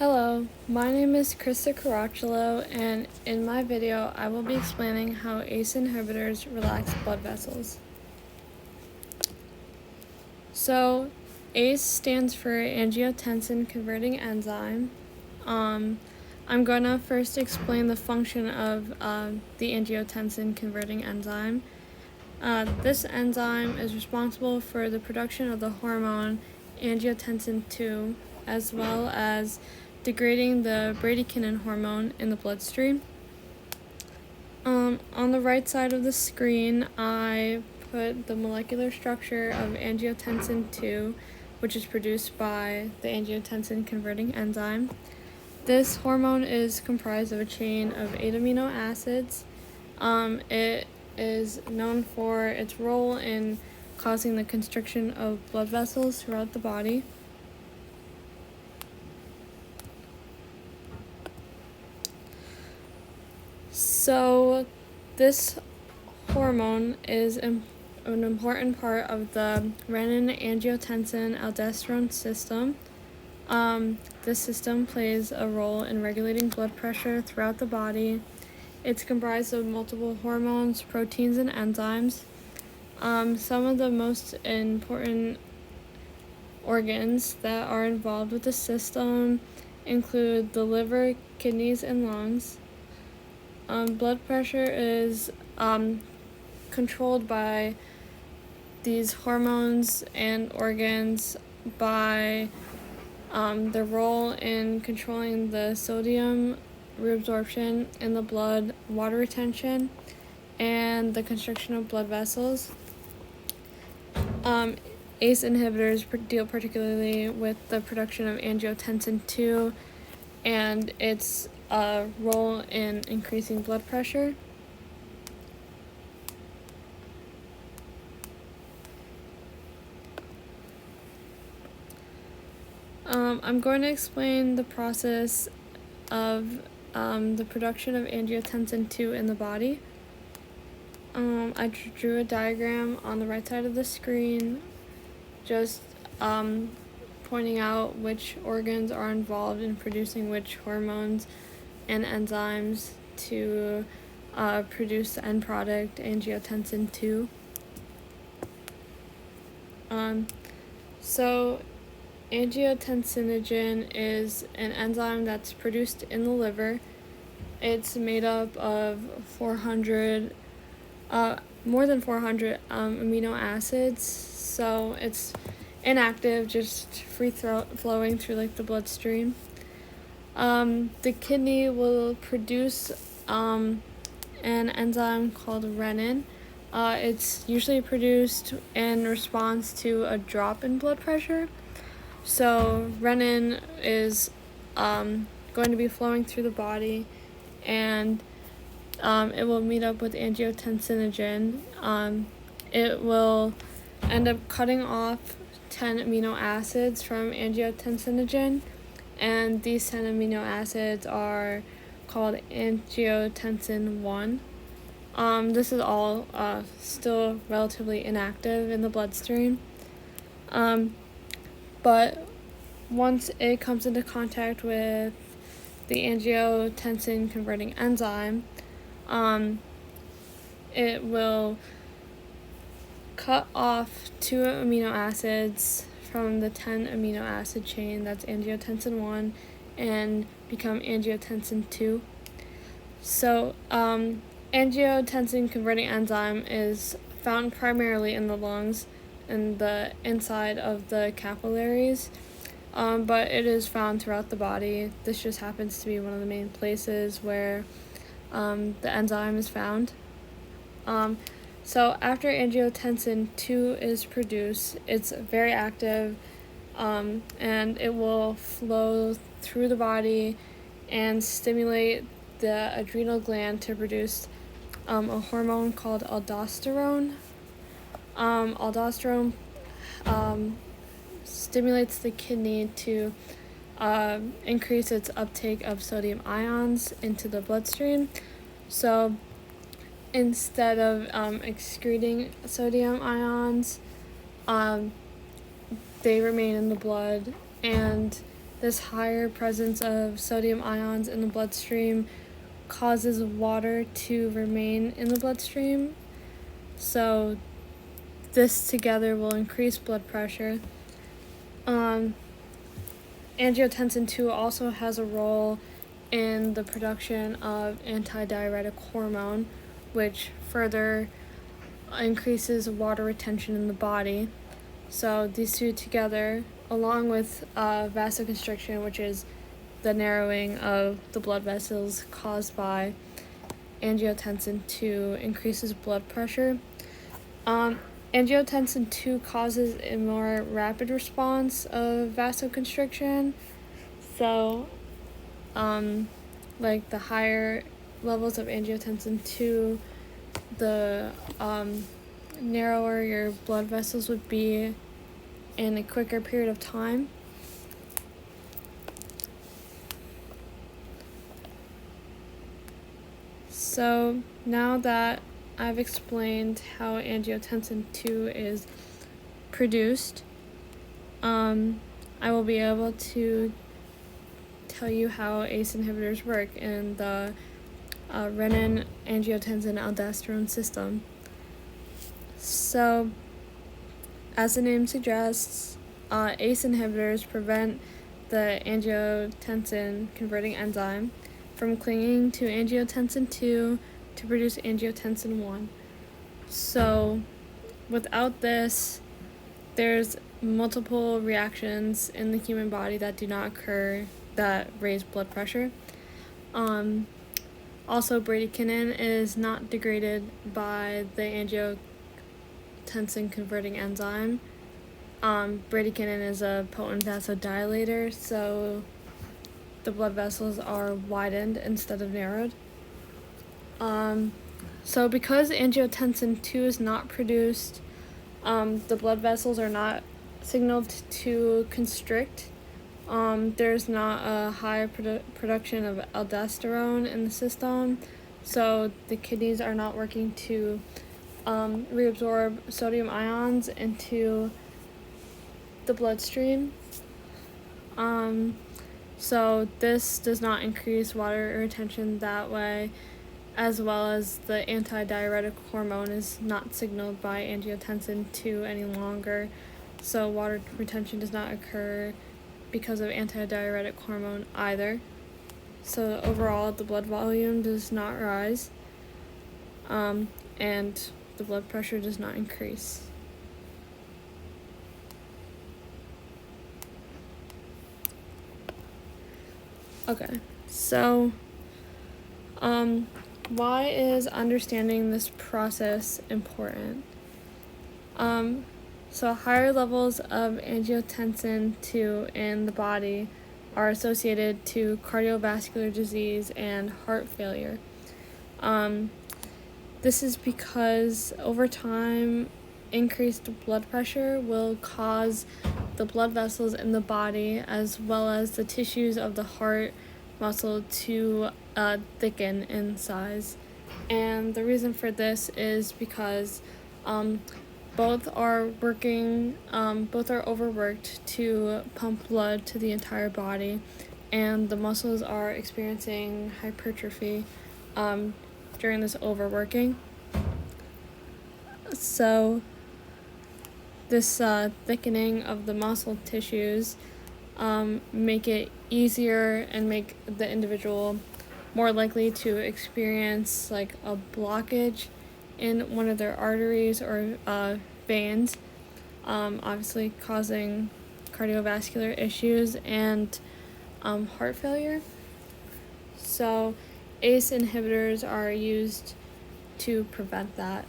Hello, my name is Krista Caracciolo, and in my video I will be explaining how ACE inhibitors relax blood vessels. So, ACE stands for angiotensin converting enzyme. I'm going to first explain the function of the angiotensin converting enzyme. This enzyme is responsible for the production of the hormone angiotensin II, as well as degrading the bradykinin hormone in the bloodstream. On the right side of the screen, I put the molecular structure of angiotensin II, which is produced by the angiotensin converting enzyme. This hormone is comprised of a chain of 8 amino acids. It is known for its role in causing the constriction of blood vessels throughout the body. So, this hormone is an important part of the renin-angiotensin-aldosterone system. This system plays a role in regulating blood pressure throughout the body. It's comprised of multiple hormones, proteins, and enzymes. Some of the most important organs that are involved with the system include the liver, kidneys, and lungs. Blood pressure is controlled by these hormones and organs by their role in controlling the sodium reabsorption in the blood, water retention, and the constriction of blood vessels. ACE inhibitors deal particularly with the production of angiotensin II and its role in increasing blood pressure. I'm going to explain the process of the production of angiotensin II in the body. I drew a diagram on the right side of the screen, just pointing out which organs are involved in producing which hormones and enzymes to produce the end product, angiotensin II. So angiotensinogen is an enzyme that's produced in the liver. It's made up of more than 400 amino acids, so it's inactive, just free flowing through the bloodstream. The kidney will produce an enzyme called renin. It's usually produced in response to a drop in blood pressure. So renin is going to be flowing through the body, and it will meet up with angiotensinogen. It will end up cutting off 10 amino acids from angiotensinogen, and these 10 amino acids are called angiotensin 1. This is all still relatively inactive in the bloodstream. But once it comes into contact with the angiotensin converting enzyme, it will cut off 2 amino acids from the 10 amino acid chain that's angiotensin 1 and become angiotensin 2. So angiotensin converting enzyme is found primarily in the lungs and the inside of the capillaries, but it is found throughout the body. This just happens to be one of the main places where the enzyme is found. So after angiotensin 2 is produced, it's very active, and it will flow through the body and stimulate the adrenal gland to produce a hormone called aldosterone. Aldosterone stimulates the kidney to increase its uptake of sodium ions into the bloodstream. So instead of excreting sodium ions, they remain in the blood, and this higher presence of sodium ions in the bloodstream causes water to remain in the bloodstream. So this together will increase blood pressure. Angiotensin II also has a role in the production of antidiuretic hormone, which further increases water retention in the body. So these two together, along with vasoconstriction, which is the narrowing of the blood vessels caused by angiotensin II, increases blood pressure. Angiotensin II causes a more rapid response of vasoconstriction. So, like the higher levels of angiotensin II, the narrower your blood vessels would be in a quicker period of time. So now that I've explained how angiotensin II is produced, I will be able to tell you how ACE inhibitors work in the renin-angiotensin-aldosterone system. So, as the name suggests, ACE inhibitors prevent the angiotensin converting enzyme from clinging to angiotensin II to produce angiotensin I. So, without this, there's multiple reactions in the human body that do not occur that raise blood pressure. Also, bradykinin is not degraded by the angiotensin converting enzyme. Bradykinin is a potent vasodilator, so the blood vessels are widened instead of narrowed. So because angiotensin II is not produced, the blood vessels are not signaled to constrict. There's not a high production of aldosterone in the system, so the kidneys are not working to reabsorb sodium ions into the bloodstream. So this does not increase water retention that way, as well as the antidiuretic hormone is not signaled by angiotensin II any longer, so water retention does not occur because of antidiuretic hormone either. So overall, the blood volume does not rise, and the blood pressure does not increase. Okay, so why is understanding this process important? So higher levels of angiotensin II in the body are associated to cardiovascular disease and heart failure. This is because over time, increased blood pressure will cause the blood vessels in the body as well as the tissues of the heart muscle to thicken in size. And the reason for this is because both are overworked to pump blood to the entire body, and the muscles are experiencing hypertrophy during this overworking. So this thickening of the muscle tissues make it easier and make the individual more likely to experience like a blockage in one of their arteries or veins, obviously causing cardiovascular issues and heart failure. So ACE inhibitors are used to prevent that.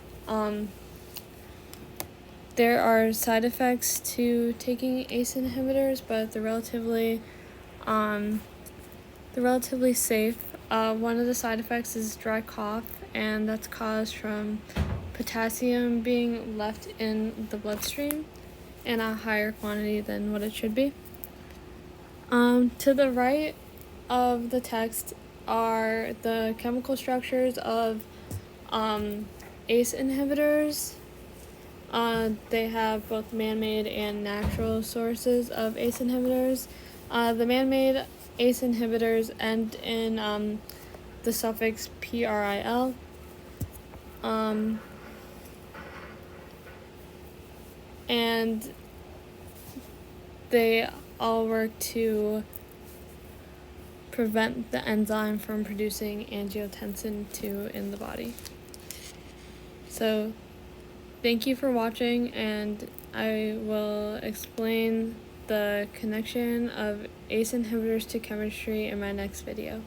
There are side effects to taking ACE inhibitors, but they're relatively safe. One of the side effects is dry cough, and that's caused from potassium being left in the bloodstream in a higher quantity than what it should be. To the right of the text are the chemical structures of ACE inhibitors. They have both man-made and natural sources of ACE inhibitors. The man-made ACE inhibitors end in the suffix PRIL. And they all work to prevent the enzyme from producing angiotensin II in the body. So thank you for watching, and I will explain the connection of ACE inhibitors to chemistry in my next video.